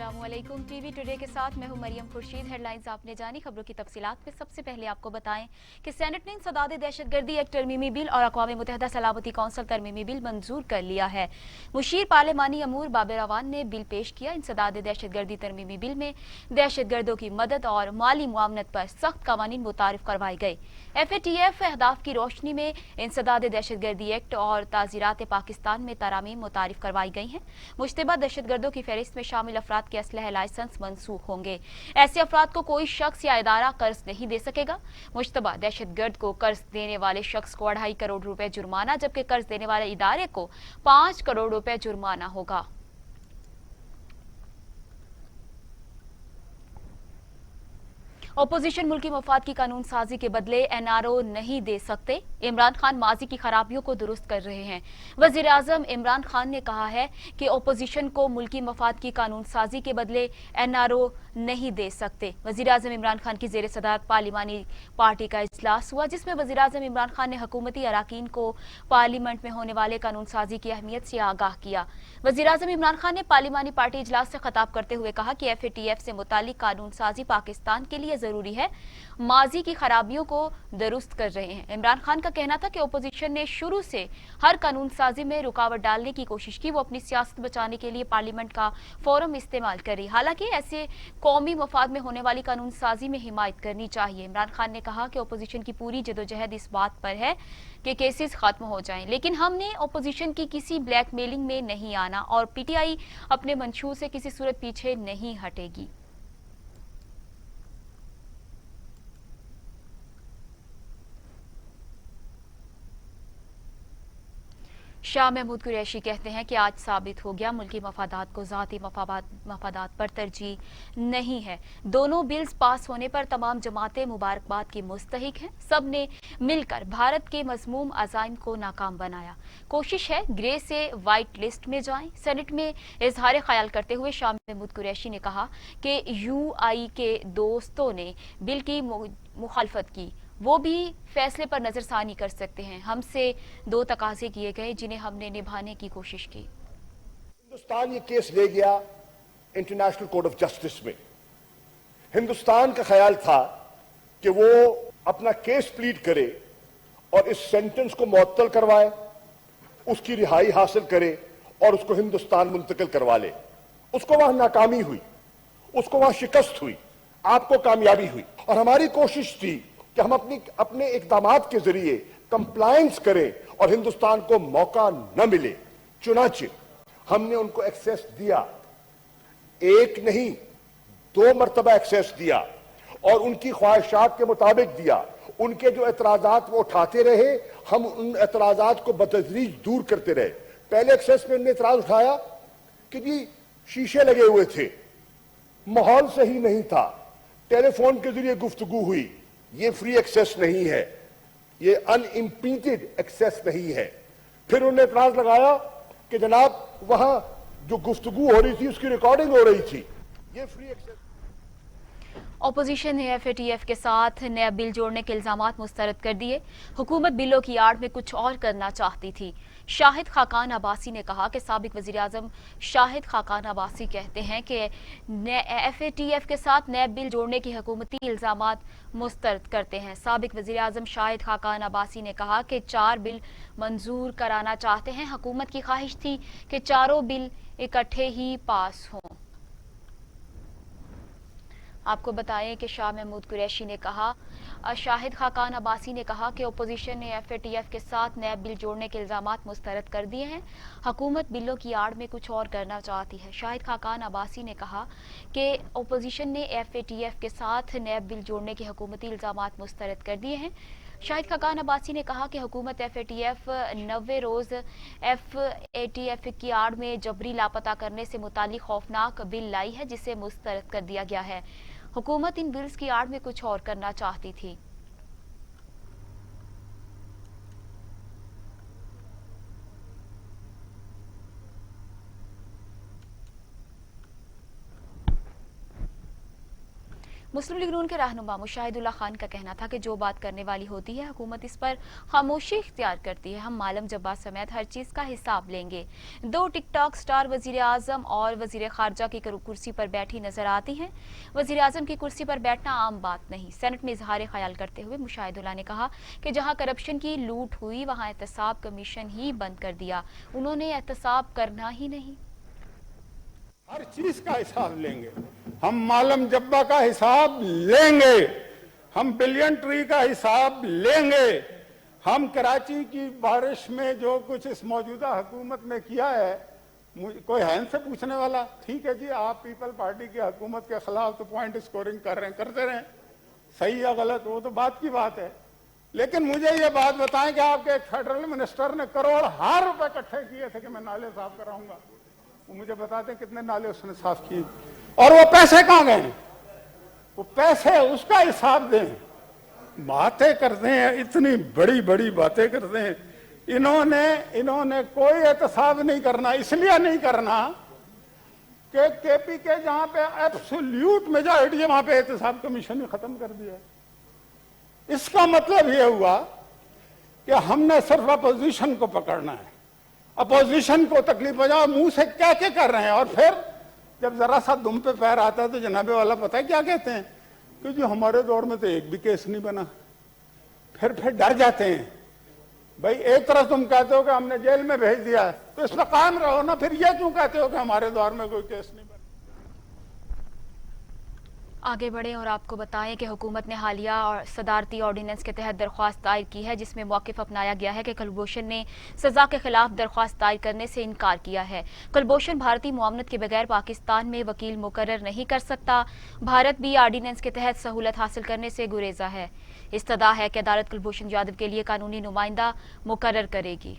अस्सलामुअलैकुम। TV today के साथ मैं हूं मरियम खुर्शीद। हेडलाइंस आपने जानी, खबरों की तफसीलात में सबसे पहले आपको बताएं कि सेनेट ने इंसदाद दहशतगर्दी एक्ट तरमीमी बिल और अक़वाम मुत्तहिदा सलामती कौंसिल तरमीमी बिल मंजूर कर लिया है। मुशीर पार्लिमानी अमूर बाबर अवान ने बिल पेश किया। इंसदाद दहशतगर्दी तरमीमी बिल में दहशतगर्दों की मदद और माली मुआवनत पर सख्त कवानीन मुतारिफ करवाए गए। FATF अहदाफ की रोशनी में इंसदाद दहशतगर्दी एक्ट और ताज़ीरात पाकिस्तान में तरामीम मुतारिफ करवाई गई हैं। मुश्तबा दहशतगर्दों की फहरिस्त में शामिल अफराद के असलह लाइसेंस मनसूख होंगे। ऐसे अफराद को कोई शख्स या इदारा कर्ज नहीं दे सकेगा। मुश्तबा दहशतगर्द को कर्ज देने वाले शख्स को 2.5 करोड़ रुपए जुर्माना, जबकि कर्ज देने वाले इदारे को 5 करोड़ रुपए जुर्माना होगा। अपोजिशन मुल्की मफाद की कानून साजी के बदले NRO नहीं दे सकते। इमरान खान माजी की खराबियों को दुरुस्त कर रहे हैं। वजीर आजम इमरान खान ने कहा है कि अपोजिशन को मुल्की मफाद की कानून साजी के बदले NRO नहीं दे सकते। वजीर आजम इमरान खान की जेर सदारत पार्लिमानी पार्टी का इजलास हुआ, जिसमें वजीर आजम इमरान खान ने हुकूमती अराकीन को पार्लियामेंट में होने वाले कानून साजी की अहमियत से आगाह किया। वजीर आजम इमरान खान ने पार्लिमानी पार्टी इजलास से खिताब करते हुए कहा कि FATF से मुतालिक कानून साजी पाकिस्तान के लिए जरूरी है, माजी की खराबियों को दुरुस्त कर रहे हैं। इमरान खान का कहना था कि अपोजिशन ने शुरू से हर कानून साजी में रुकावट डालने की कोशिश की। वो अपनी सियासत बचाने के लिए पार्लियामेंट का फोरम इस्तेमाल करी। हालांकि ऐसे कौमी मफाद में होने वाली कानून साजी में हिमायत करनी चाहिए। इमरान खान ने कहा कि अपोजिशन की पूरी जदोजहद इस बात पर है कि केसेस खत्म हो जाएं, लेकिन हमने अपोजिशन की किसी ब्लैकमेलिंग में नहीं आना और PTI अपने मंशूर से किसी सूरत पीछे नहीं हटेगी। शाह महमूद कुरैशी कहते हैं कि आज साबित हो गया मुल्की मफादात को ज़ाती मफादात पर तरजीह नहीं है। दोनों बिल्स पास होने पर तमाम जमातें मुबारकबाद की मुस्तहिक हैं। सब ने मिलकर भारत के मज़मूम अज़ाइम को नाकाम बनाया। कोशिश है ग्रे से वाइट लिस्ट में जाएं। सेनेट में इजहार ख्याल करते हुए शाह महमूद कुरैशी ने कहा कि UI के दोस्तों ने बिल की मुखालफत की, वो भी फैसले पर नजरसानी कर सकते हैं। हमसे 2 तकाजे किए गए जिन्हें हमने निभाने की कोशिश की। हिंदुस्तान ये केस ले गया इंटरनेशनल कोर्ट ऑफ जस्टिस में। हिंदुस्तान का ख्याल था कि वो अपना केस प्लीड करे और इस सेंटेंस को मुअत्तल करवाए, उसकी रिहाई हासिल करे और उसको हिंदुस्तान मुंतकिल करवा ले। उसको वहां नाकामी हुई, उसको वहां शिकस्त हुई, आपको कामयाबी हुई। और हमारी कोशिश थी कि हम अपने इकदामात के जरिए कंप्लायंस करें और हिंदुस्तान को मौका न मिले। चुनाचे हमने उनको एक्सेस दिया, एक नहीं 2 मरतबा एक्सेस दिया और उनकी ख्वाहिशात के मुताबिक दिया। उनके जो एतराजात वो उठाते रहे, हम उन एतराजात को बतदरीज दूर करते रहे। पहले एक्सेस में उन्होंने एतराज उठाया कि जी शीशे लगे हुए थे, माहौल सही नहीं था, टेलीफोन के जरिए गुफ्तगू हुई, ये फ्री एक्सेस नहीं है, ये अनइम्पीडेड एक्सेस नहीं है। फिर उन्होंने एतराज लगाया कि जनाब वहां जो गुफ्तगू हो रही थी उसकी रिकॉर्डिंग हो रही थी, ये फ्री एक्सेस। अपोजिशन ने FATF के साथ नया बिल जोड़ने के इल्जामात मुस्तरद कर दिए। हुकूमत बिलों की आड़ में कुछ और करना चाहती थी। शाहिद खाकान अब्बासी ने कहा कि साबिक वज़ीर आज़म शाहिद खाकान अब्बासी कहते हैं कि FATF के साथ नया बिल जोड़ने की हुकूमती इल्जामात मुस्तरद करते हैं। साबिक वज़ीर आज़म शाहिद खाकान अब्बासी ने कहा कि 4 बिल मंजूर कराना चाहते हैं। हुकूमत की ख्वाहिश थी कि चारों बिल इकट्ठे ही पास हों। आपको बताएं कि शाह महमूद कुरैशी ने कहा, शाहिद खाकान अब्बासी ने कहा कि अपोजिशन ने FATF के साथ नया बिल जोड़ने के इल्जामात मुस्तरद कर दिए हैं। हुकूमत बिलों की आड़ में कुछ और करना चाहती है। शाहिद खाकान अब्बासी ने कहा कि अपोजिशन ने FATF के साथ नया बिल जोड़ने के हुकूमती इल्जामात मुस्तरद कर दिए हैं। शाहिद खाकान अब्बासी ने कहा कि हुकूमत FATF 90 रोज FATF की आड़ में जबरी लापता करने से मुतालिक खौफनाक बिल लाई है, जिसे मुस्तरद कर दिया गया है। हुकूमत इन बिल्स की आड़ में कुछ और करना चाहती थी। मुस्लिम लीग नून के रहनुमा मुशाहिदुल्लाह खान का कहना था कि जो बात करने वाली होती है हुकूमत इस पर खामोशी इख्तियार करती है। हम मालम जब्बार समेत हर चीज का हिसाब लेंगे। दो टिकटॉक स्टार वजीर आजम और वजीर खारजा की कुर्सी पर बैठी नजर आती हैं। वजीर आजम की कुर्सी पर बैठना आम बात नहीं। सेनेट में इजहार ख्याल करते हुए मुशाहिदुल्लाह ने कहा कि जहां करप्शन की लूट हुई वहां एहतसाब कमीशन ही बंद कर दिया। उन्होंने एहतसाब करना ही नहीं। हर चीज का हिसाब लेंगे, हम मालम जब्बा का हिसाब लेंगे, हम बिलियन ट्री का हिसाब लेंगे, हम कराची की बारिश में जो कुछ इस मौजूदा हुकूमत ने किया है, कोई है इनसे पूछने वाला? ठीक है जी, आप पीपल पार्टी की हुकूमत के खिलाफ तो पॉइंट स्कोरिंग कर रहे हैं, करते रहें, सही या गलत वो तो बात की बात है, लेकिन मुझे ये बात बताएं कि आपके एक फेडरल मिनिस्टर ने करोड़ रुपए इकट्ठे किए थे कि मैं नाले साफ कराऊंगा, वो मुझे बताते कितने नाले उसने साफ किए और वो पैसे कहां गए? वो पैसे उसका हिसाब दें। बातें करते हैं, इतनी बड़ी बड़ी बातें करते हैं। इन्होंने कोई एहतसाब नहीं करना, इसलिए नहीं करना कि केपी के जहां पे एब्सोल्यूट मेजॉरिटी है वहां पे एहतसाब कमीशन ने खत्म कर दिया। इसका मतलब ये हुआ कि हमने सिर्फ अपोजिशन को पकड़ना है, अपोजिशन को तकलीफ बजाओ, मुंह से क्या क्या कर रहे हैं, और फिर जब जरा सा दुम पे पैर आता है तो जनाबे वाला पता है क्या कहते हैं कि जो हमारे दौर में तो एक भी केस नहीं बना। फिर डर जाते हैं। भाई एक तरफ तुम कहते हो कि हमने जेल में भेज दिया है तो इसमें कायम रहो ना, फिर ये क्यों कहते हो कि हमारे दौर में कोई केस नहीं बना। आगे बढ़ें और आपको बताएं कि हुकूमत ने हालिया और सदारती ऑर्डिनेंस के तहत दरख्वास्त दायर की है, जिसमें मौक़िफ़ अपनाया गया है कि कुलभूषण ने सज़ा के खिलाफ दरख्वास्त दायर करने से इनकार किया है। कुलभूषण भारतीय मुआवनत के बगैर पाकिस्तान में वकील मुकर्रर नहीं कर सकता। भारत भी ऑर्डिनेंस के तहत सहूलत हासिल करने से गुरेजा है। इस्तदा है कि अदालत कुलभूषण यादव के लिए कानूनी नुमाइंदा मुकर्रर करेगी।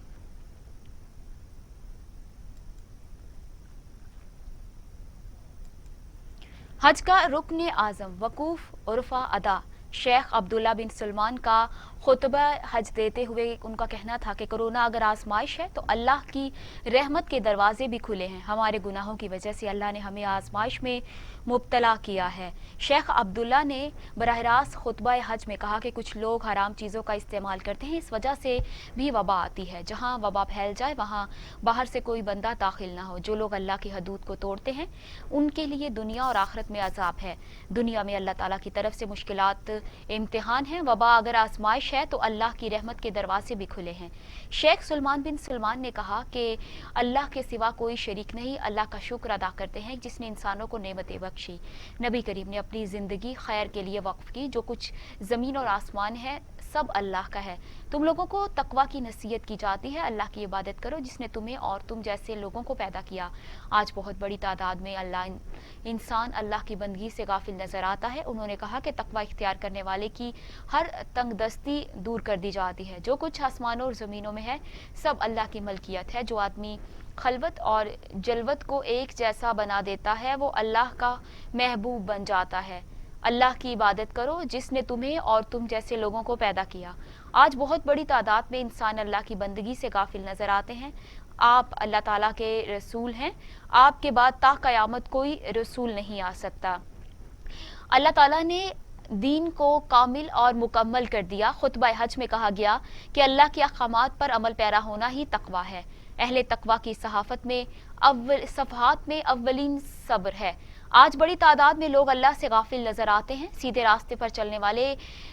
हज का रुकन आज़म वकूफ उर्फा अदा शेख अब्दुल्ला बिन सलमान का खुतबा हज देते हुए उनका कहना था कि कोरोना अगर आजमाइश है तो अल्लाह की रहमत के दरवाजे भी खुले हैं। हमारे गुनाहों की वजह से अल्लाह ने हमें आजमाइश में मुब्तला किया है। शेख अब्दुल्ला ने बराह रास्त खुतबा हज में कहा कि कुछ लोग हराम चीज़ों का इस्तेमाल करते हैं, इस वजह से भी वबा आती है। जहाँ वबा फैल जाए वहाँ बाहर से कोई बंदा दाखिल ना हो। जो लोग अल्लाह की हदूद को तोड़ते हैं उनके लिए दुनिया और आखिरत में अजाब है। दुनिया में अल्लाह ताला की तरफ से मुश्किलात इम्तिहान है, वबा अगर आजमाइश है तो अल्लाह की रहमत के दरवाजे भी खुले हैं। शेख सुलेमान बिन सलमान ने कहा कि अल्लाह के सिवा कोई शरीक नहीं, अल्लाह का शुक्र अदा करते हैं जिसने इंसानों को नेमतें बख्शी। नबी करीम ने अपनी ज़िंदगी खैर के लिए वक्फ की। जो कुछ ज़मीन और आसमान है सब अल्लाह का है। तुम लोगों को तकवा की नसीहत की जाती है, अल्लाह की इबादत करो जिसने तुम्हें और तुम जैसे लोगों को पैदा किया। आज बहुत बड़ी तादाद में इंसान अल्लाह की बंदगी से गाफिल नजर आता है। उन्होंने कहा कि तकवा इख्तियार करने वाले की हर तंगदस्ती दूर कर दी जाती है। जो कुछ आसमानों और ज़मीनों में है सब अल्लाह की मलकियत है। जो आदमी खलवत और जलवत को एक जैसा बना देता है वो अल्लाह का महबूब बन जाता है। अल्लाह की इबादत करो जिसने तुम्हें और तुम जैसे लोगों को पैदा किया। आज बहुत बड़ी तादाद में इंसान अल्लाह की बंदगी से गाफिल नजर आते हैं। आप अल्लाह ताला के रसूल हैं, आपके बाद ता क़यामत कोई रसूल नहीं आ सकता। अल्लाह ताला ने दीन को कामिल और मुकम्मल कर दिया। खुतबा हज में कहा गया कि अल्लाह के अहकामात पर अमल पैरा होना ही तकवा है। अहले तकवा की सहाफत में सफ़हात में अव्वलीन सब्र है। आज बड़ी तादाद में लोग अल्लाह से गाफिल नजर आते हैं। सीधे रास्ते पर चलने वाले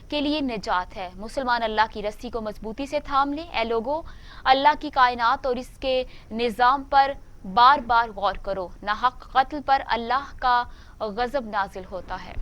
के लिए निजात है। मुसलमान अल्लाह की रस्सी को मजबूती से थाम लें। ए लोगो, अल्लाह की कायनात और इसके निज़ाम पर बार बार गौर करो। नाहक कत्ल पर अल्लाह का गजब नाजिल होता है।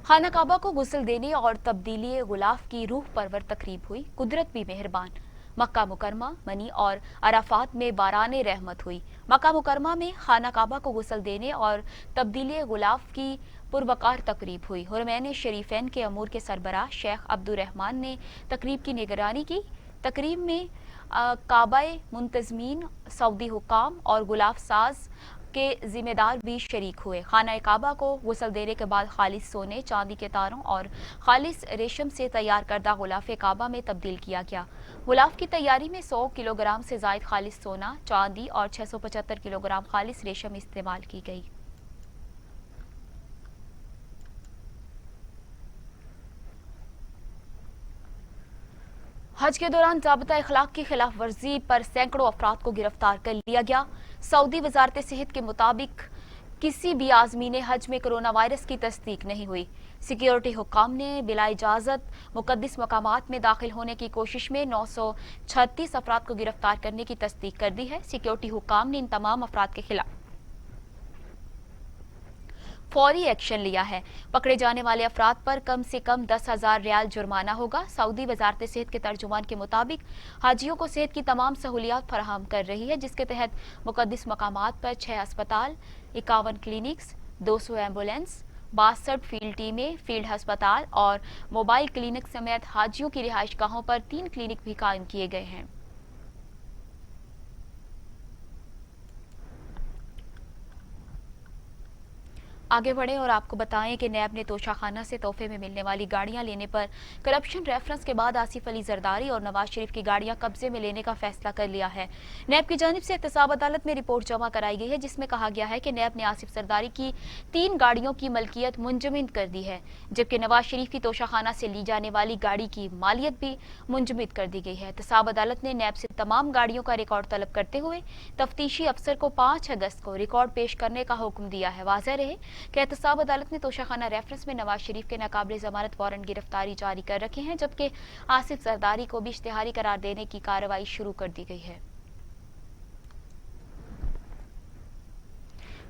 खाना काबा को गुस्ल देने और तब्दीली गुलाफ की रूह परवर तकरीब हुई। कुदरत भी मेहरबान। मक्का मुकरमा, मनी और अराफात में बाराने रहमत हुई। मक्का मुकरमा में खाना काबा को गुस्ल देने और तब्दीली गुलाफ की पुरवकार तकरीब हुई। हुरमैन शरीफैन के अमूर के सरबराह शेख अब्दुर्रहमान ने तकरीब की निगरानी की। तकरीब में काबाए मुंतजमीन, सऊदी हुकाम और गुलाफ साज के जिम्मेदार भी शरीक हुए। खाना काबा को गुस्ल देने के बाद खालिस सोने, चांदी के तारों और खालिस रेशम से तैयार करदा गुलाफ काबा में तब्दील किया गया। गुलाफ की तैयारी में 100 किलोग्राम से जायद खालिस सोना, चांदी और 675 किलोग्राम खालिस रेशम इस्तेमाल की गई। हज के दौरान ज़ाब्ता इखलाक की खिलाफ वर्जी पर सैकड़ों अफराद को गिरफ्तार कर लिया गया। सऊदी वजारत सेहत के मुताबिक किसी भी आज़मीन हज में कोरोना वायरस की तस्दीक नहीं हुई। सिक्योरिटी हुक्काम ने बिला इजाज़त मुक़द्दस मकामात में दाखिल होने की कोशिश में 936 अफराद को गिरफ्तार करने की तस्दीक कर दी है। सिक्योरिटी हुक्काम ने इन तमाम अफराद के खिलाफ फौरी एक्शन लिया है। पकड़े जाने वाले अफराद पर कम से कम 10,000 रियाल जुर्माना होगा। सऊदी वजारत सेहत के तर्जुमान के मुताबिक हाजियों को सेहत की तमाम सहूलियात फराहम कर रही है, जिसके तहत मुक़द्दस मकामात पर 6 अस्पताल, 51 क्लिनिक्स, 200 एम्बुलेंस, 62 फील्ड टीमें, फील्ड अस्पताल और मोबाइल क्लिनिक समेत हाजियों की रिहाइश गाहों पर 3 क्लिनिक भी कायम किए गए हैं। आगे बढ़े और आपको बताएं कि नैब ने तोशाखाना से तोहफे में मिलने वाली गाड़ियां लेने पर करप्शन रेफरेंस के बाद आसिफ अली जरदारी और नवाज शरीफ की गाड़ियां कब्जे में लेने का फैसला कर लिया है। नैब की जानिब से एहतसाब अदालत में रिपोर्ट जमा कराई गई है, जिसमें कहा गया है कि नैब ने आसिफ जरदारी की 3 गाड़ियों की मलकियत मुंजमद कर दी है, जबकि नवाज शरीफ की तोशाखाना से ली जाने वाली गाड़ी की मालियत भी मुंजमद कर दी गई है। एहतसाब अदालत ने नैब से तमाम गाड़ियों का रिकॉर्ड तलब करते हुए तफ्तीशी अफसर को 5 अगस्त को रिकॉर्ड पेश करने का हुक्म दिया है। वाज़ेह रहे कि एहतसाब अदालत ने तोशाखाना रेफरेंस में नवाज शरीफ के नाकाबिले जमानत वारंट गिरफ्तारी जारी कर रखे हैं, जबकि आसिफ जरदारी को भी इश्तिहारी करार देने की कार्रवाई शुरू कर दी गई है।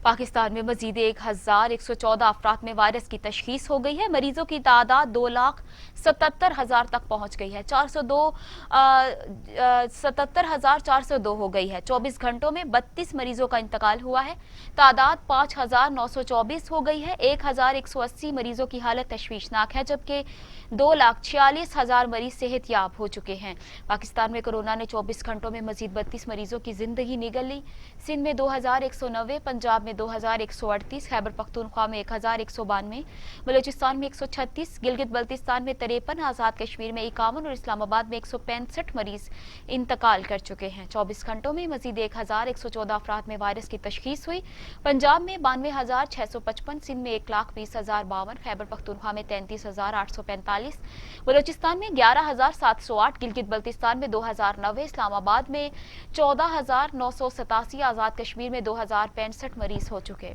पाकिस्तान में मजीद 1,114 अफराद में वायरस की तशखीस हो गई है। मरीजों की तादाद 2,77,000 तक पहुंच गई है। 77,402 हो गई है। 24 घंटों में 32 मरीजों का इंतकाल हुआ है। तादाद 5,924 हो गई है। 1,180 मरीजों की हालत तशवीशनाक है, जबकि 2,46,000 मरीज सेहतयाब हो चुके हैं। पाकिस्तान में कोरोना ने 24 घंटों में मजीद 32 मरीजों की जिंदगी निगल ली। सिंध में 2,190, पंजाब में 2,138, खैबर पख्तूनख्वा में 1,192, बलूचिस्तान में 136, गिलगित बल्तिस्तान में 53, आजाद कश्मीर में 51 और इस्लामाबाद में 165 मरीज इंतकाल कर चुके हैं। 24 घंटों में मजीद 1,114 अफराद में वायरस की तशखीस हुई। पंजाब में 92,655, सिंध में 1,20,052, खैबर पख्तूनख्वा में 33,845, बलूचिस्तान में 11,708, गिलगित बल्तिस्तान में 2,090, इस्लामाबाद में 14,987, आजाद कश्मीर में 2,065 मरीज हो चुके।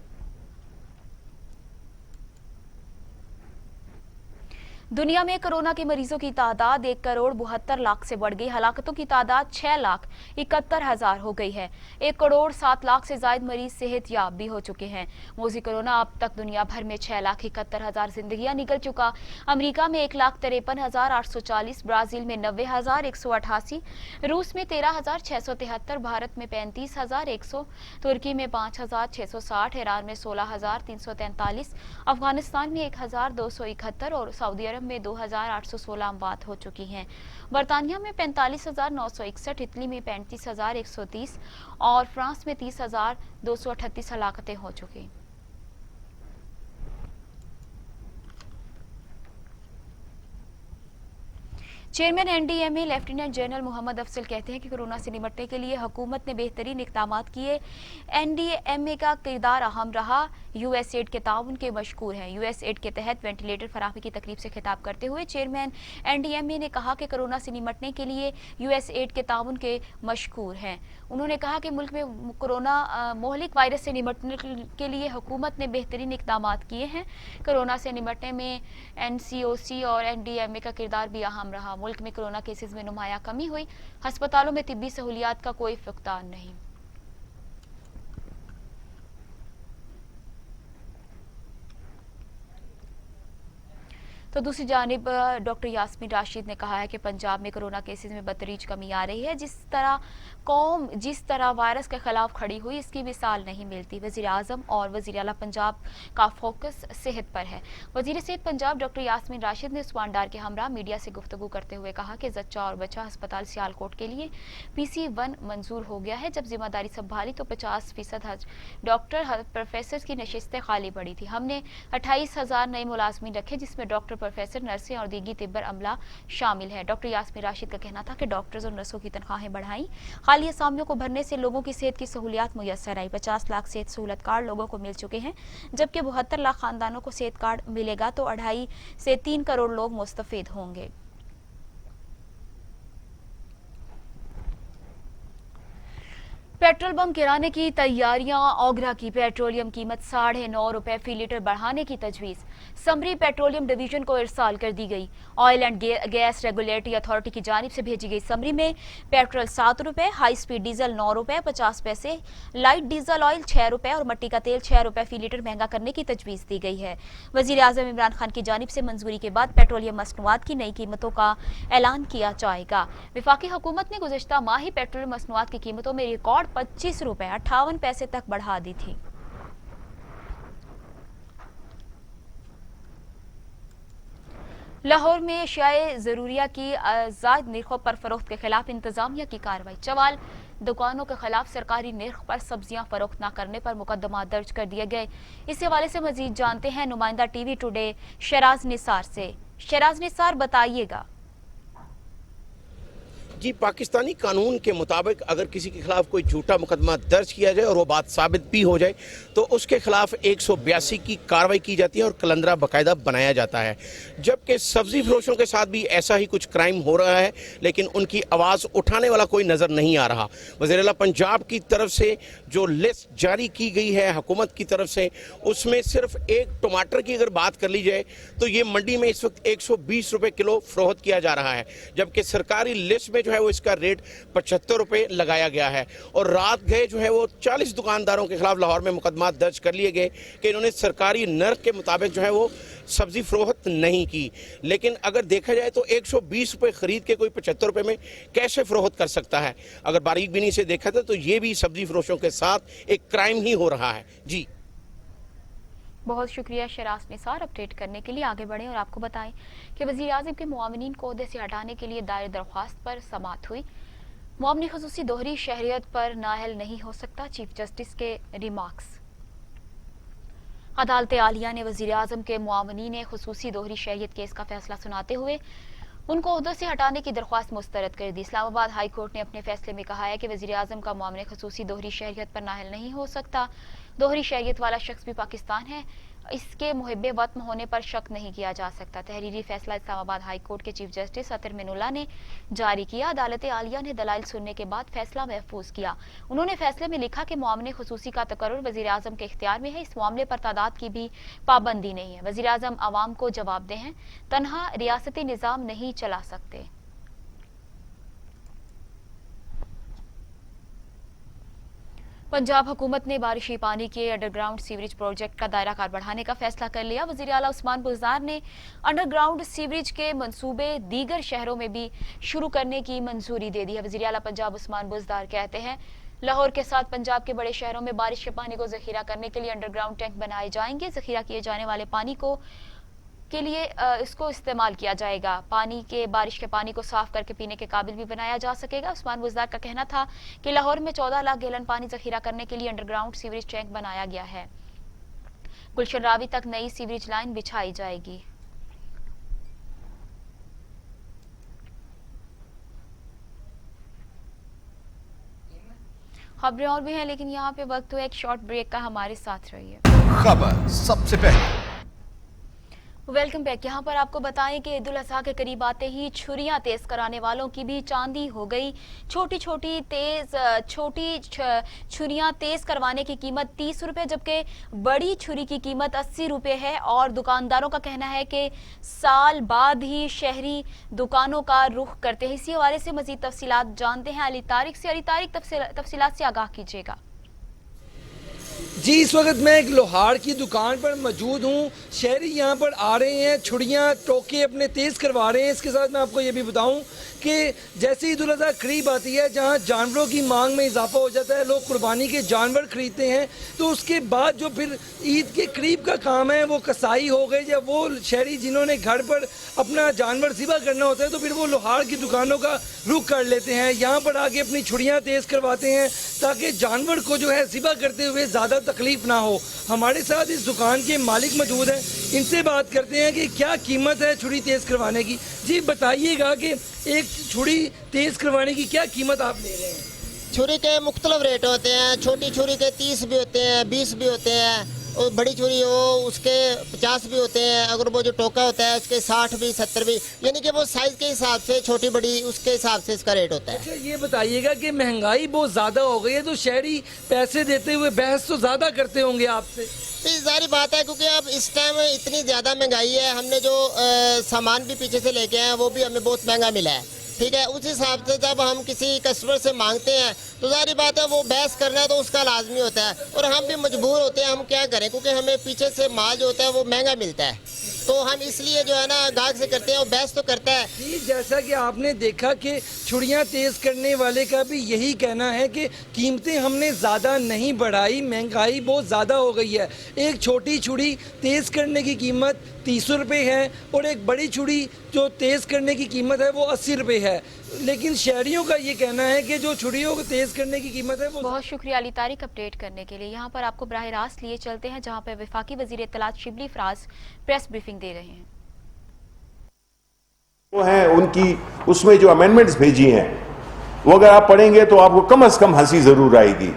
दुनिया में कोरोना के मरीजों की तादाद 1,72,00,000 से बढ़ गई। हलाकतों की तादाद 6,71,000 हो गई है। 1,07,00,000 से ज्यादा मरीज सेहतयाब भी हो चुके हैं। मौजी कोरोना अब तक दुनिया भर में 6,71,000 जिंदगियां निकल चुका। अमेरिका में 1,53,840, ब्राजील में 90,188, रूस में 13,673, भारत में 35,100, तुर्की में 5,660, ईरान में 16,343, अफगानिस्तान में 1,271 और सऊदी अरब में 2,816 अमवात हो चुकी हैं। बरतानिया में 45,961, इटली में 35,130 और फ्रांस में 30,238 हलाकतें हो चुकी। Chairman NDMA lieutenant general Mohammad Afzal कहते हैं कि कोरोना से निपटने के लिए हुकूमत ने बेहतरीन इक़दाम किए। एनडीएमए का किरदार अहम रहा। यूएसएड के ताउन के मशकूर हैं। यूएसएड के तहत वेंटिलेटर फराहमी की तकरीब से खिताब करते हुए चेयरमैन एनडीएमए ने कहा कि कोरोना से निपटने के लिए यूएसएड के ताउन के मशकूर हैं। उन्होंने कहा कि मुल्क में कोरोना मोहलिक वायरस से निपटने के लिए हुकूमत ने बेहतरीन इक़दाम किए हैं। कोरोना से निपटने में एनसीओसी और एनडीएमए का किरदार भी अहम रहा। मुल्क में कोरोना केसेस में नुमाया कमी हुई। अस्पतालों में तिब्बी सहूलियात का कोई फुकदान नहीं। तो दूसरी जानिब डॉक्टर यास्मीन राशिद ने कहा है कि पंजाब में कोरोना केसेस में बदतरीज कमी आ रही है। जिस तरह कौम जिस तरह वायरस के खिलाफ खड़ी हुई, इसकी मिसाल नहीं मिलती। वज़ीर आज़म और वज़ीर आला पंजाब का फोकस सेहत पर है। वज़ीर सेहत पंजाब डॉक्टर यास्मीन राशिद ने उस्मान डार के हमरा मीडिया से गुफ्तगू करते हुए कहा कि जच्चा और बच्चा अस्पताल सियालकोट के लिए PC1 मंजूर हो गया है। जब जिम्मेदारी संभाली तो 50% डॉक्टर प्रोफेसर की नशिस्तें खाली पड़ी थी। हमने 28,000 नए मुलाजमीन रखे, जिसमें डॉक्टर, प्रोफेसर, नर्सें और दीगी तिब्बर अमला शामिल है। डॉक्टर यास्मीन राशिद का कहना था कि डॉक्टर्स और नर्सों की तनख्वाहें बढ़ाई। खाली असामियों को भरने से लोगों की सेहत की सहूलियात मुयस्सर आई। 50 लाख सेहत सहूलत कार्ड लोगों को मिल चुके हैं, जबकि 72 लाख खानदानों को सेहत कार्ड मिलेगा तो 2.5 से 3 करोड़ लोग मुस्तफीद होंगे। पेट्रोल बम गिराने की तैयारियां। ओगरा की पेट्रोलियम कीमत 9.5 रुपए फी लीटर बढ़ाने की तजवीज़ समरी पेट्रोलियम डिवीजन को इरसाल कर दी गई। Oil and gas regulatory authority की जानिब से भेजी गई समरी में पेट्रोल 7 रुपए, हाई स्पीड डीजल 9 रुपए 50 पैसे, लाइट डीजल ऑयल 6 रुपए और मट्टी का तेल 6 रुपए फी लीटर महंगा करने की तजवीज़ दी गई है। वज़ीर आज़म इमरान खान की जानिब से मंजूरी के बाद पेट्रोलियम मसनूआत की नई कीमतों का ऐलान किया जाएगा। वफाकी हुकूमत ने गुज़श्ता माह ही पेट्रोलियम मसनूआत की कीमतों में रिकॉर्ड 25 रुपए 58 पैसे तक बढ़ा दी थी। लाहौर में अशियाए ज़रूरिया की ज़ायद निर्खों पर फरोख्त के खिलाफ इंतजामिया की कार्रवाई। चवाल दुकानों के खिलाफ सरकारी निर्ख पर सब्जियां फरोख्त न करने पर मुकदमा दर्ज कर दिए गए। इस हवाले से मजीद जानते हैं नुमाइंदा TV टुडे शराज निसार से। शराज निसार, बताइएगा। जी, पाकिस्तानी कानून के मुताबिक अगर किसी के खिलाफ कोई झूठा मुकदमा दर्ज किया जाए और वो बात साबित भी हो जाए तो उसके खिलाफ 182 की कार्रवाई की जाती है और कलंदरा बाकायदा बनाया जाता है। जबकि सब्जी फरोशों के साथ भी ऐसा ही कुछ क्राइम हो रहा है, लेकिन उनकी आवाज़ उठाने वाला कोई नज़र नहीं आ रहा। वज़ीर आला पंजाब की तरफ से जो लिस्ट जारी की गई है हुकूमत की तरफ से, उसमें सिर्फ एक टमाटर की अगर बात कर ली जाए तो ये मंडी में इस वक्त 120 रुपये किलो फरोख्त किया जा रहा है, जबकि सरकारी लिस्ट में जो है वो इसका रेट 75 रुपये लगाया गया है। और रात गए जो है वो 40 दुकानदारों के खिलाफ लाहौर में मुकदमा दर्ज कर लिए गए कि इन्होंने सरकारी नर्ख के मुताबिक जो है वो सब्जी फरोख्त नहीं की। लेकिन अगर देखा जाए तो 120 रुपये खरीद के कोई 75 रुपये में कैसे फरोख्त कर सकता है? अगर बारीक बीनी से देखा था तो ये भी सब्जी फरोशों के साथ एक क्राइम ही हो रहा है। जी, बहुत शुक्रिया शराज निसार अपडेट करने के लिए। आगे बढ़ें और आपको बताएं कि वज़ीर आज़म के मुआविनीन को ओहदे से हटाने के लिए दायर दरख्वास्त पर समाअत हुई। मुआविनी ख़ुसूसी दोहरी शहरियत पर नाअहल नहीं हो सकता, चीफ जस्टिस के रिमार्क्स। अदालत आलिया ने वज़ीर आज़म के मुआविनीन ख़ुसूसी दोहरी शहरियत केस का फैसला सुनाते हुए उनको ओहदे से हटाने की दरख्वास्त मुस्तरद कर दी। इस्लामाबाद हाई कोर्ट ने अपने फैसले में कहा है कि वज़ीर आज़म का मुआविन ख़ुसूसी दोहरी शहरियत पर नाअहल नहीं हो सकता। दोहरी शहरियत वाला शख्स भी पाकिस्तान है, इसके मुहिब्बे वतन होने पर शक नहीं किया जा सकता। तहरीरी फैसला इस्लामाबाद हाई कोर्ट के चीफ जस्टिस अतर मिनुल्लाह ने जारी किया। अदालत आलिया ने दलाइल सुनने के बाद फैसला महफूज किया। उन्होंने फैसले में लिखा कि मुआविन ख़ुसूसी का तकर्रुर वज़ीर आज़म के इख्तियार में है, इस मामले पर तादाद की भी पाबंदी नहीं है। वज़ीर आज़म आवाम को जवाबदेह हैं, तन्हा रियासती निज़ाम नहीं चला सकते। पंजाब हुकूमत ने बारिशी पानी के अंडरग्राउंड सीवरेज प्रोजेक्ट का दायरा कार बढ़ाने का फैसला कर लिया। वज़ीर आला उस्मान बुज़दार ने अंडरग्राउंड सीवरेज के मंसूबे दीगर शहरों में भी शुरू करने की मंजूरी दे दी है। वज़ीर आला पंजाब उस्मान बुज़दार कहते हैं, लाहौर के साथ पंजाब के बड़े शहरों में बारिश के पानी को ज़ख़ीरा करने के लिए अंडरग्राउंड टैंक बनाए जाएंगे। ज़ख़ीरा किए जाने वाले पानी को के लिए इसको इस्तेमाल किया जाएगा। पानी के बारिश के पानी को साफ करके पीने के काबिल भी बनाया जा सकेगा। उस्मान बुज़दार का कहना था कि लाहौर में 14 लाख गैलन पानी ज़ख़ीरा करने के लिए अंडरग्राउंड सीवरेज टैंक बनाया गया है। गुलशन रावी तक नई सीवरेज लाइन बिछाई जाएगी। खबरें और भी हैं, लेकिन यहाँ पे वक्त हुआ एक शॉर्ट ब्रेक का। हमारे साथ रहिए। खबर सबसे पहले। Welcome back. यहाँ पर आपको बताएं कि ईद उल अज़हा के करीब आते ही छुरियां तेज कराने वालों की भी चांदी हो गई। छोटी छुरियां तेज करवाने की कीमत 30 रुपये, जबकि बड़ी छुरी की कीमत 80 रुपये है। और दुकानदारों का कहना है कि साल बाद ही शहरी दुकानों का रुख करते हैं। इसी हवाले से मजीद तफसीलात जानते हैं अली तारिक से। अली तारिक, तफसीलात से आगाह कीजिएगा। جی اس وقت میں ایک لوہار کی دکان پر موجود ہوں. شہری یہاں پر آ رہے ہیں, چھڑیاں ٹوکے اپنے تیز کروا رہے ہیں. اس کے ساتھ میں آپ کو یہ بھی بتاؤں کہ جیسے عید الاضحیٰ قریب آتی ہے, جہاں جانوروں کی مانگ میں اضافہ ہو جاتا ہے, لوگ قربانی کے جانور خریدتے ہیں, تو اس کے بعد جو پھر عید کے قریب کا کام ہے وہ کسائی ہو گئے, یا وہ شہری جنہوں نے گھر پر اپنا جانور ذبح کرنا ہوتا ہے تو پھر وہ لوہار کی دکانوں کا رخ کر لیتے ہیں. یہاں پر آ کے اپنی چھڑیاں تیز کرواتے ہیں تاکہ جانور کو جو ہے ذبح کرتے ہوئے زیادہ تکلیف نہ ہو. ہمارے ساتھ اس دکان کے مالک موجود ہیں, ان سے بات کرتے ہیں کہ کیا قیمت ہے چھڑی تیز کروانے کی. جی بتائیے گا کہ ایک چھڑی تیز کروانے کی کیا قیمت آپ لے رہے ہیں؟ چھری کے مختلف ریٹ ہوتے ہیں. چھوٹی چھری کے 30 بھی ہوتے ہیں, 20 بھی ہوتے ہیں, اور بڑی چھری ہو اس کے 50 بھی ہوتے ہیں. اگر وہ جو ٹوکا ہوتا ہے اس کے 60 بھی 70 بھی, یعنی کہ وہ سائز کے حساب سے چھوٹی بڑی اس کے حساب سے اس کا ریٹ ہوتا ہے. اچھا یہ بتائیے گا کہ مہنگائی بہت زیادہ ہو گئی ہے تو شہری پیسے دیتے ہوئے بحث تو زیادہ کرتے ہوں گے آپ سے. یہ ظاہری بات ہے کیونکہ اب اس ٹائم اتنی زیادہ مہنگائی ہے. ہم نے جو سامان بھی پیچھے سے لے کے آئے ہیں وہ بھی ہمیں بہت مہنگا ملا ہے. ٹھیک ہے, اس حساب سے جب ہم کسی کسٹمر سے مانگتے ہیں تو ظاہری بات ہے وہ بحث کرنا ہے تو اس کا لازمی ہوتا ہے, اور ہم بھی مجبور ہوتے ہیں. ہم کیا کریں کیونکہ ہمیں پیچھے سے مال جو ہوتا ہے وہ مہنگا ملتا ہے, تو ہم اس لیے جو ہے نا گاہک سے کرتے ہیں, اور بحث تو کرتا ہے. جی جیسا کہ آپ نے دیکھا کہ چھڑیاں تیز کرنے والے کا بھی یہی کہنا ہے کہ قیمتیں ہم نے زیادہ نہیں بڑھائی, مہنگائی بہت زیادہ ہو گئی ہے. ایک چھوٹی چھڑی تیز کرنے کی قیمت 30 روپے ہے, اور ایک بڑی چھڑی جو تیز کرنے کی قیمت ہے وہ 80 روپے ہے. لیکن شہریوں کا یہ کہنا ہے کہ جو چھڑیوں کو تیز کرنے کی قیمت ہے وہ... بہت شکریہ علی طارق اپڈیٹ کرنے کے لیے. یہاں پر آپ کو براہ راست لیے چلتے ہیں جہاں پہ وفاقی وزیر اطلاعات شبلی فراز پریس بریفنگ دے رہے ہیں. وہ ہیں ان کی اس میں جو امینڈمنٹس بھیجی ہیں وہ اگر آپ پڑھیں گے تو آپ کو کم از کم ہنسی ضرور آئے گی.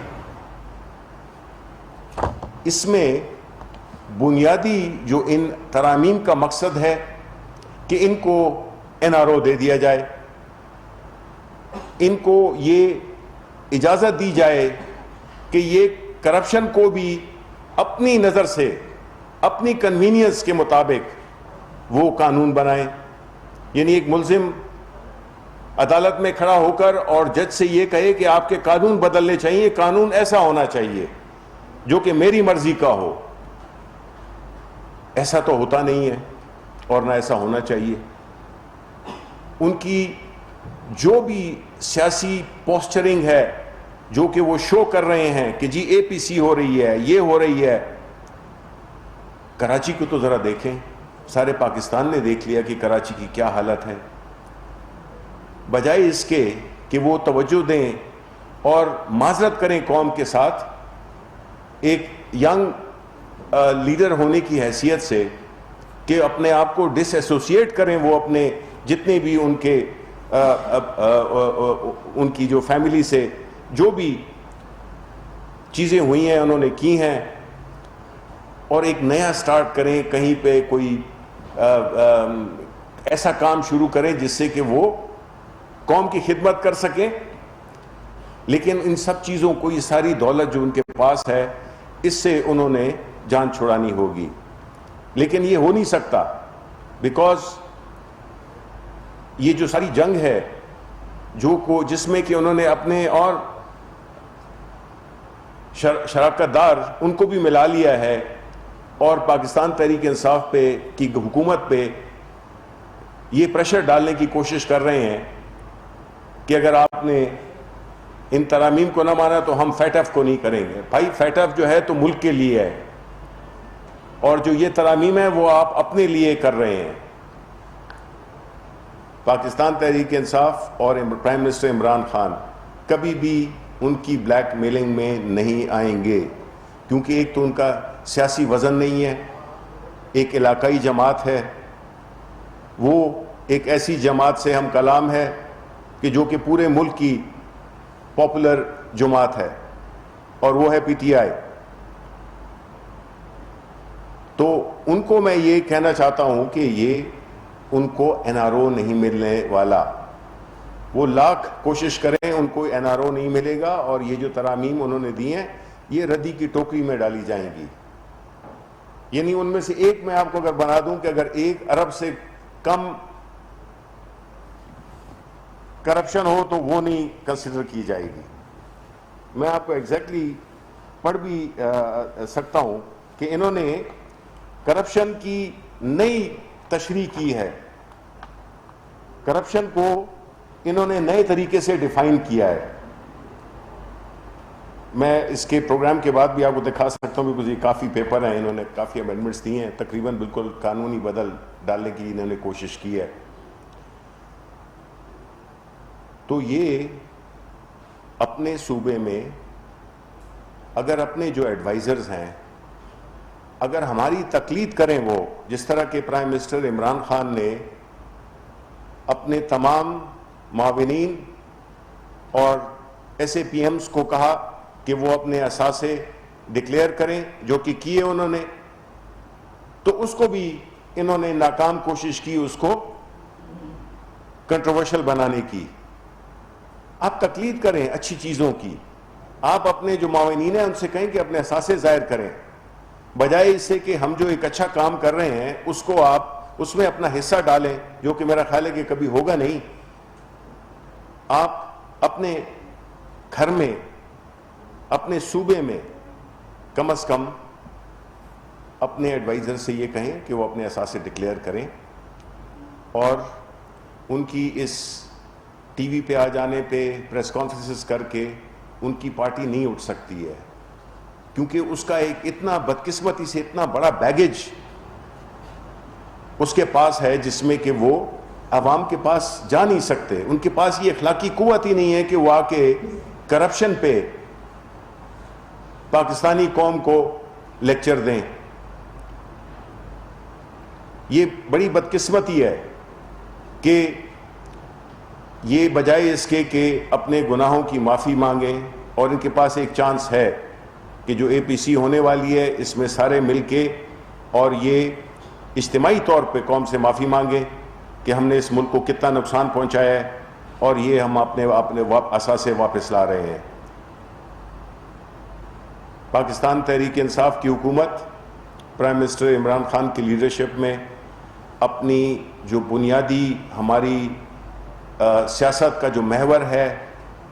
اس میں بنیادی جو ان ترامیم کا مقصد ہے کہ ان کو NRO دے دیا جائے, ان کو یہ اجازت دی جائے کہ یہ کرپشن کو بھی اپنی نظر سے اپنی کنوینئنس کے مطابق وہ قانون بنائیں. یعنی ایک ملزم عدالت میں کھڑا ہو کر اور جج سے یہ کہے کہ آپ کے قانون بدلنے چاہیے, قانون ایسا ہونا چاہیے جو کہ میری مرضی کا ہو, ایسا تو ہوتا نہیں ہے اور نہ ایسا ہونا چاہیے. ان کی جو بھی سیاسی پوسچرنگ ہے جو کہ وہ شو کر رہے ہیں کہ جی APC ہو رہی ہے, یہ ہو رہی ہے, کراچی کو تو ذرا دیکھیں. سارے پاکستان نے دیکھ لیا کہ کراچی کی کیا حالت ہے. بجائے اس کے کہ وہ توجہ دیں اور معذرت کریں قوم کے ساتھ, ایک ینگ لیڈر ہونے کی حیثیت سے کہ اپنے آپ کو ڈس ایسوسیٹ کریں وہ اپنے جتنے بھی ان کے ان کی جو فیملی سے جو بھی چیزیں ہوئی ہیں انہوں نے کی ہیں, اور ایک نیا سٹارٹ کریں, کہیں پہ کوئی ایسا کام شروع کریں جس سے کہ وہ قوم کی خدمت کر سکیں. لیکن ان سب چیزوں کو, یہ ساری دولت جو ان کے پاس ہے, اس سے انہوں نے جان چھڑانی ہوگی. لیکن یہ ہو نہیں سکتا بیکاز یہ جو ساری جنگ ہے جس میں کہ انہوں نے اپنے اور شراکت دار ان کو بھی ملا لیا ہے, اور پاکستان تحریک انصاف پہ کی حکومت پہ یہ پریشر ڈالنے کی کوشش کر رہے ہیں کہ اگر آپ نے ان ترامیم کو نہ مانا تو ہم FATF کو نہیں کریں گے. بھائی FATF جو ہے تو ملک کے لیے ہے, اور جو یہ ترامیم ہے وہ آپ اپنے لیے کر رہے ہیں. پاکستان تحریک انصاف اور پرائم منسٹر عمران خان کبھی بھی ان کی بلیک میلنگ میں نہیں آئیں گے, کیونکہ ایک تو ان کا سیاسی وزن نہیں ہے, ایک علاقائی جماعت ہے, وہ ایک ایسی جماعت سے ہم کلام ہے کہ جو کہ پورے ملک کی پاپولر جماعت ہے, اور وہ ہے PTI. تو ان کو میں یہ کہنا چاہتا ہوں کہ یہ ان کو NRO نہیں ملنے والا. وہ لاکھ کوشش کریں ان کو NRO نہیں ملے گا, اور یہ جو ترامیم انہوں نے دی ہیں یہ ردی کی ٹوکری میں ڈالی جائیں گی. یعنی ان میں سے ایک میں آپ کو اگر بنا دوں کہ اگر 1 ارب سے کم کرپشن ہو تو وہ نہیں کنسیڈر کی جائے گی. میں آپ کو ایگزیکٹلی पढ़ भी सकता हूं कि इन्होंने करप्शन की नई तशरीह की है, करप्शन को इन्होंने नए तरीके से डिफाइन किया है। मैं इसके प्रोग्राम के बाद भी आपको दिखा सकता हूँ, बिकॉज ये काफ़ी पेपर हैं, इन्होंने काफ़ी अमेंडमेंट्स दिए हैं, तकरीबन बिल्कुल कानूनी बदल डालने की इन्होंने कोशिश की है। तो ये अपने सूबे में अगर अपने जो एडवाइज़र्स हैं, अगर हमारी तकलीद करें, वो जिस तरह के प्राइम मिनिस्टर इमरान खान ने अपने तमाम माविनीन और SAPMs को कहा कि वो अपने असासे डिक्लेयर करें, जो कि किए उन्होंने, तो उसको भी इन्होंने नाकाम कोशिश की उसको कंट्रोवर्शियल बनाने की। आप तकलीद करें अच्छी चीज़ों की, आप अपने जो माविनीन हैं उनसे कहें कि अपने असासे ज़ाहिर करें, बजाय इससे कि हम जो एक अच्छा काम कर रहे हैं उसको आप उसमें अपना हिस्सा डालें, जो कि मेरा ख्याल है कि कभी होगा नहीं। आप अपने घर में, अपने सूबे में कम से कम अपने एडवाइज़र से ये कहें कि वो अपने असासे डिक्लेयर करें, और उनकी इस टीवी पे आ जाने पे प्रेस कॉन्फ्रेंसेस करके उनकी पार्टी नहीं उठ सकती है, क्योंकि उसका एक इतना बदकिस्मती से इतना बड़ा बैगेज उसके पास है जिसमें कि वो आवाम के पास जा नहीं सकते। उनके पास ये अखलाकी कुव्वत ही नहीं है कि वो आके करप्शन पे पाकिस्तानी कौम को लेक्चर दें। ये बड़ी बदकिस्मती है कि ये बजाय इसके कि अपने गुनाहों की माफ़ी मांगें, और इनके पास एक चांस है कि जो APC होने वाली है इसमें सारे मिलके और ये इज्तिमाई तौर पे कौम से माफ़ी मांगें कि हमने इस मुल्क को कितना नुकसान पहुंचाया है, और ये हम अपने असासे वापस ला रहे हैं। पाकिस्तान तहरीक इंसाफ की हुकूमत प्राइम मिनिस्टर इमरान खान की लीडरशिप में अपनी जो बुनियादी हमारी सियासत का जो महवर है,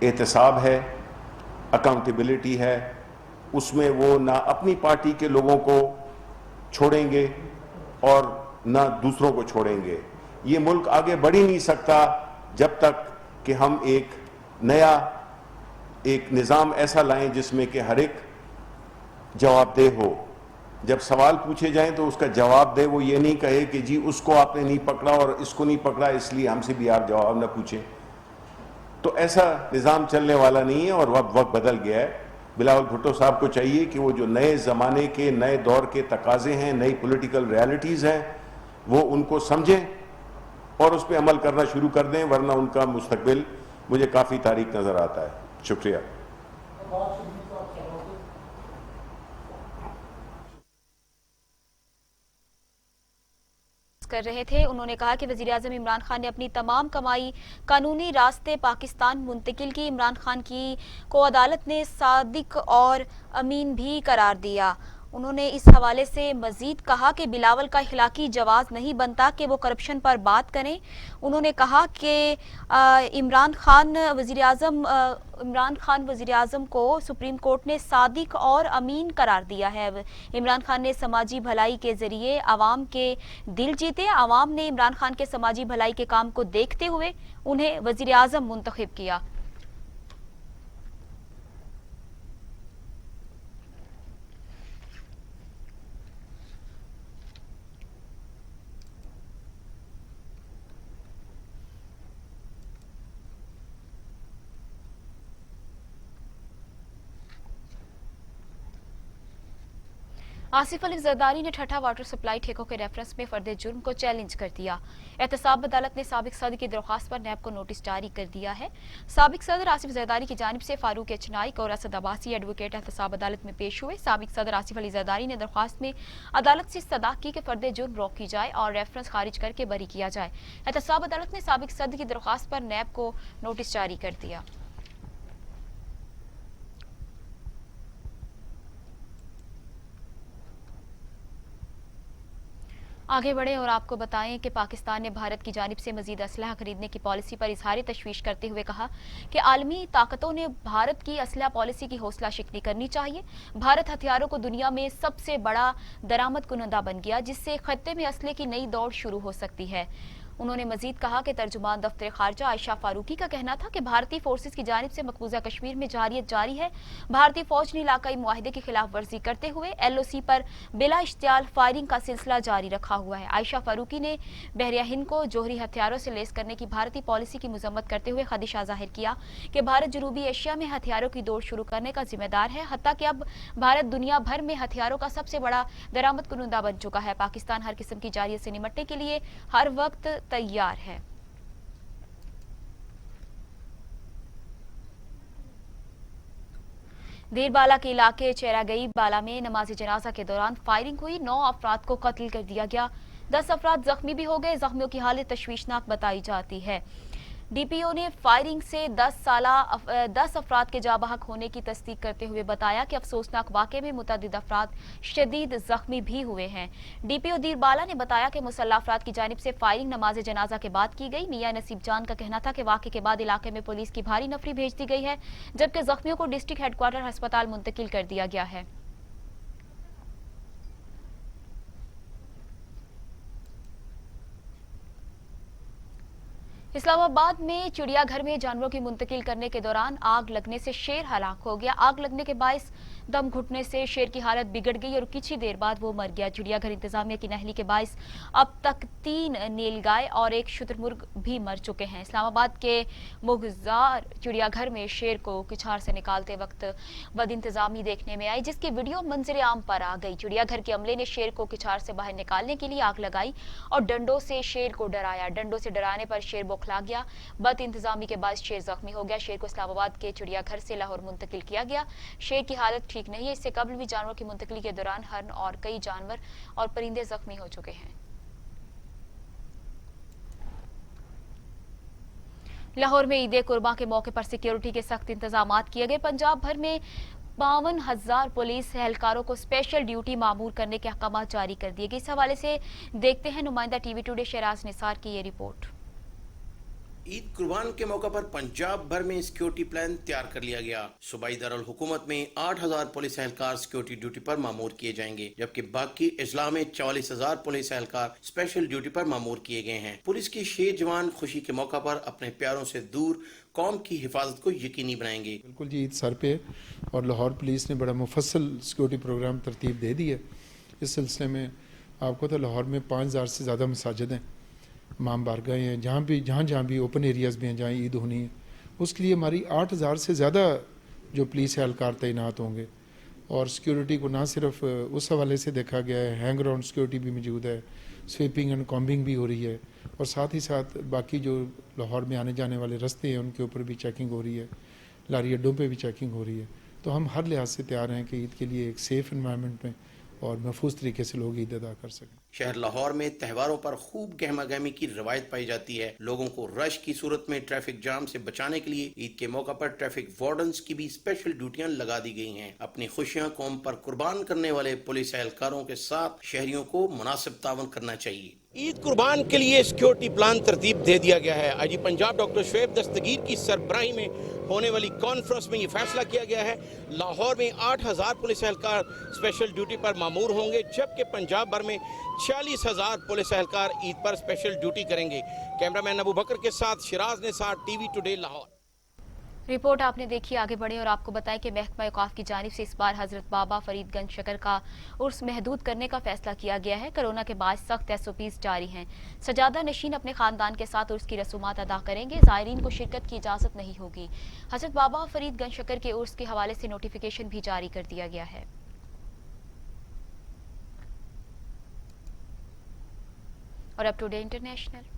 एहतसाब है, अकाउंटेबिलिटी है, उसमें वो ना अपनी पार्टी के लोगों को छोड़ेंगे और ना दूसरों को छोड़ेंगे। ये मुल्क आगे बढ़ ही नहीं सकता जब तक कि हम एक नया एक निज़ाम ऐसा लाएं जिसमें कि हर एक जवाबदेह हो। जब सवाल पूछे जाएं तो उसका जवाब दे, वो ये नहीं कहे कि जी उसको आपने नहीं पकड़ा और इसको नहीं पकड़ा इसलिए हमसे भी आप जवाब ना पूछें। तो ऐसा निज़ाम चलने वाला नहीं है, और वक्त बदल गया है। बिलावल भुट्टो साहब को चाहिए कि वो जो नए ज़माने के नए दौर के तकाजे हैं, नई पॉलिटिकल रियलिटीज़ हैं, वो उनको समझें और उस पर अमल करना शुरू कर दें, वरना उनका मुस्तकबिल मुझे काफ़ी तारीक नज़र आता है। शुक्रिया। कर रहे थे। उन्होंने कहा कि वज़ीर-ए-आज़म इमरान खान ने अपनी तमाम कमाई कानूनी रास्ते पाकिस्तान मुंतकिल की। इमरान खान की को अदालत ने सादिक और अमीन भी करार दिया। उन्होंने इस हवाले से मजीद कहा कि बिलावल का इखलाकी जवाज़ नहीं बनता कि वो करप्शन पर बात करें। उन्होंने कहा कि इमरान खान वज़ीर आज़म को सुप्रीम कोर्ट ने सादिक और अमीन करार दिया है। इमरान खान ने समाजी भलाई के ज़रिए आवाम के दिल जीते। आवाम ने इमरान खान के समाजी भलाई के काम को देखते हुए उन्हें वज़ीर आज़म मुंतखब किया। आसिफ अली जरदारी ने ठट्ठा वाटर सप्लाई ठेकों के रेफरेंस में फर्द जुर्म को चैलेंज कर दिया। एहतसाब अदालत ने साबिक सदर की दरख्वास्त पर नैब को नोटिस जारी कर दिया है। साबिक सदर आसिफ जरदारी की जानिब से फारूक एच नाइक और असद अब्बासी एडवोकेट एहतसाब अदालत में पेश हुए। साबिक सदर आसिफ अली जरदारी ने दरख्वास्त में अदालत से सदा की कि फर्द जुर्म रोक की जाए और रेफरेंस खारिज करके बरी किया जाए। एहतसाब अदालत ने साबिक सदर की दरख्वास्त पर नैब को नोटिस जारी कर दिया। आगे बढ़े और आपको बताएं कि पाकिस्तान ने भारत की जानिब से मजीद असलहा खरीदने की पॉलिसी पर इजहार तशवीश करते हुए कहा कि आलमी ताकतों ने भारत की असलहा पॉलिसी की हौसला शिकनी करनी चाहिए। भारत हथियारों को दुनिया में सबसे बड़ा दरामद कुनंदा बन गया, जिससे खत्ते में असले की नई दौड़ शुरू हो सकती है। उन्होंने मजीद कहा कि तर्जुमान दफ्तर खारजा आयशा फारूकी का कहना था कि भारतीय फोर्सेस की जानिब से मकबूजा कश्मीर में जारियत जारी है। भारतीय फौज ने इलाकाई मुआहिदे की खिलाफ वर्जी करते हुए LOC पर बिला इश्तियाल फायरिंग का सिलसिला जारी रखा हुआ है। आयशा फारूकी ने बहरिया हिंद को जोहरी हथियारों से लेस करने की भारतीय पॉलिसी की मजम्मत करते हुए खदशा जाहिर किया कि भारत जनूबी एशिया में हथियारों की दौड़ शुरू करने का जिम्मेदार है, हत्ता कि अब भारत दुनिया भर में हथियारों का सबसे बड़ा दरामद कुनंदा बन चुका है। पाकिस्तान हर किस्म की जारियत से निपटने के लिए हर वक्त तैयार है। देरबाला के इलाके चेरागई बाला में नमाज जनाजा के दौरान फायरिंग हुई। 9 अफराद को कत्ल कर दिया गया, 10 अफराद जख्मी भी हो गए। जख्मियों की हालत तशवीशनाक बताई जाती है। DPO ने फायरिंग से 10 अफराद के जाबहक होने की तस्दीक करते हुए बताया कि अफसोसनाक वाक़े में मुतअद्दिद अफराद शदीद जख्मी भी हुए हैं। DPO देरबाला ने बताया कि मुसल्लह अफराद की जानिब से फायरिंग नमाज जनाजा के बाद की गई। मियां नसीब जान का कहना था कि वाक़े के बाद इलाके में पुलिस की भारी नफरी भेज दी गई है, जबकि जख्मियों को डिस्ट्रिक्ट हेडक्वार्टर अस्पताल मुंतकिल कर दिया गया है। इस्लामाबाद में चिड़ियाघर में जानवरों की मुंतकिल करने के दौरान आग लगने से शेर हलाक हो गया। आग लगने के बायस दम घुटने से शेर की हालत बिगड़ गई और कुछ ही देर बाद वो मर गया। चिड़ियाघर इंतजामिया की नहली के बायस अब तक 3 नीलगाय और 1 शुतुरमुर्ग भी मर चुके हैं। इस्लामाबाद के मुगजार चिड़ियाघर में शेर को किछार से निकालते वक्त बद इंतजामी देखने में आई, जिसकी वीडियो मंजर आम पर आ गई। चिड़ियाघर के अमले ने शेर को किछार से बाहर निकालने के लिए आग लगाई और डंडों से शेर को डराया। डंडों से डराने पर शेर बौखला गया। बद इंतजामी के बाद शेर जख्मी हो गया। शेर को इस्लामाबाद के चिड़ियाघर से लाहौर मुंतकिल किया गया। शेर की हालत ठीक नहीं है। इससे कबल भी जानवरों की मुंतकिली के दौरान हरन और कई जानवर और परिंदे जख्मी हो चुके हैं। लाहौर में ईद कुर्बान के मौके पर सिक्योरिटी के सख्त इंतजाम किए गए। पंजाब भर में 52,000 पुलिस एहलकारों को स्पेशल ड्यूटी मामूर करने के अहकाम जारी कर दिए गए। इस हवाले से देखते हैं नुमाइंदा TV टुडे शहराज निसार की ये रिपोर्ट। ईद कुर्बान के मौके पर पंजाब भर में सिक्योरिटी प्लान तैयार कर लिया गया। सूबाई दारुल हुकूमत में 8,000 पुलिस एहलकार सिक्योरिटी ड्यूटी पर मामूर किए जाएंगे, जबकि बाकी अजला में 44,000 पुलिस एहलकार स्पेशल ड्यूटी पर मामूर किए गए हैं। पुलिस के शेर जवान खुशी के मौके पर अपने प्यारों से दूर कौम की हिफाजत को यकीनी बनाएंगे। बिल्कुल जी, ईद सर पे और लाहौर पुलिस ने बड़ा मुफस्सल सिक्योरिटी प्रोग्राम तरतीब दे दी है। इस सिलसिले में आपको तो लाहौर में 5,000 से ज़्यादा मसाजिद हैं, इमाम बारगाहें हैं, जहाँ भी ओपन एरियाज़ भी हैं जहाँ ईद होनी है, उसके लिए हमारी 8,000 से ज़्यादा जो पुलिस एहलकार तैनात होंगे। और सिक्योरिटी को ना सिर्फ उस हवाले से देखा गया है, हैंग ग्राउंड सिक्योरिटी भी मौजूद है, स्वीपिंग एंड कॉम्बिंग भी हो रही है, और साथ ही साथ बाकी जो लाहौर में आने जाने वाले रास्ते हैं उनके ऊपर भी चेकिंग हो रही है, लारी अड्डों पे भी चेकिंग हो रही है। तो हम हर लिहाज से तैयार हैं कि ईद के लिए एक सेफ़ इन्वायरमेंट में और महफूज तरीके से लोग ईद अदा कर सकें। शहर लाहौर में त्योहारों पर खूब गहमा गहमी की रवायत पाई जाती है। लोगों को रश की सूरत में ट्रैफिक जाम से बचाने के लिए ईद के मौके पर ट्रैफिक वार्डन्स की भी स्पेशल ड्यूटियां लगा दी गई हैं। अपनी खुशियां कौम पर कुर्बान करने वाले पुलिस एहलकारों के साथ शहरियों को मुनासिब तावन करना चाहिए। ईद कुर्बान के लिए सिक्योरिटी प्लान तरतीब दे दिया गया है। आईजी पंजाब डॉक्टर शुएब दस्तगीर की सरबराही में होने वाली कॉन्फ्रेंस में ये फैसला किया गया है। लाहौर में 8,000 पुलिस एहलकार स्पेशल ड्यूटी पर मामूर होंगे, जबकि पंजाब भर में 46,000 पुलिस एहलकार ईद पर स्पेशल ड्यूटी करेंगे। कैमरामैन अबू बकर के साथ Siraj Nisar, TV today Lahore. Report आपने देखी। आगे बढ़े और आपको बताएं कि महकमा औकाफ की जानिब से इस बार हजरत बाबा फरीदगंज शकर का उर्स महदूद करने का फैसला किया गया है। कोरोना के बाद सख्त SOPs जारी हैं। सजादा नशीन अपने खानदान के साथ उर्स की रसूमात अदा करेंगे। ज़ायरीन को शिरकत की इजाज़त नहीं होगी। हजरत बाबा फरीदगंज शकर के उर्स के हवाले से नोटिफिकेशन भी जारी कर दिया गया है। और अब टुडे इंटरनेशनल।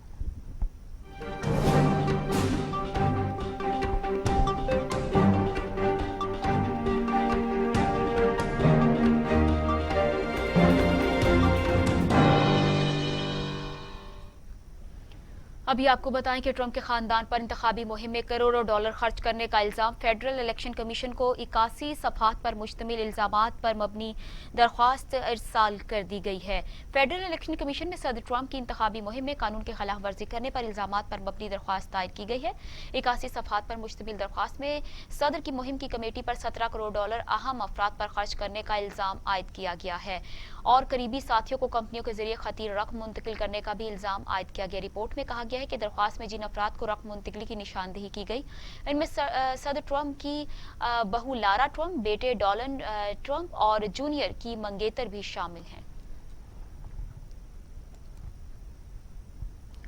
अभी आपको बताएं कि ट्रंप के खानदान पर इंतखाबी मुहिम में करोड़ों डॉलर खर्च करने का इल्जाम। फेडरल इलेक्शन कमीशन को 81 सफहात पर मुश्तमिल इल्जामात पर मबनी दरख्वास्त इरसाल कर दी गई है। फेडरल इलेक्शन कमीशन में सदर ट्रंप की इंतखाबी मुहिम में कानून की खिलाफ वर्जी करने पर इल्जामात पर मबनी दरख्वास्त दायर की गई है। 81 सफहात पर मुश्तमिल दरख्वास्त में सदर की मुहिम की कमेटी पर 17 करोड़ डॉलर अहम अफराद पर खर्च करने का इल्जाम आयद किया गया है और करीबी साथियों को कंपनियों के जरिए खतीर रकम मुंतकिल करने का भी इल्जाम आयद किया गया। रिपोर्ट में कहा गया है कि दरख्वास्त में जिन अफराद को रकम मुंतकिली की निशानदेही की गई इनमें सदर ट्रंप की बहू लारा ट्रंप, बेटे डोनाल्ड ट्रंप और जूनियर की मंगेतर भी शामिल हैं।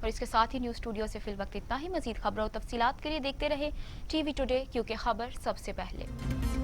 और इसके साथ ही न्यूज स्टूडियो से फिल वक्त इतना ही। मजीद खबरों और तफसीलात के लिए देखते रहे टीवी टुडे, क्योंकि खबर सबसे पहले।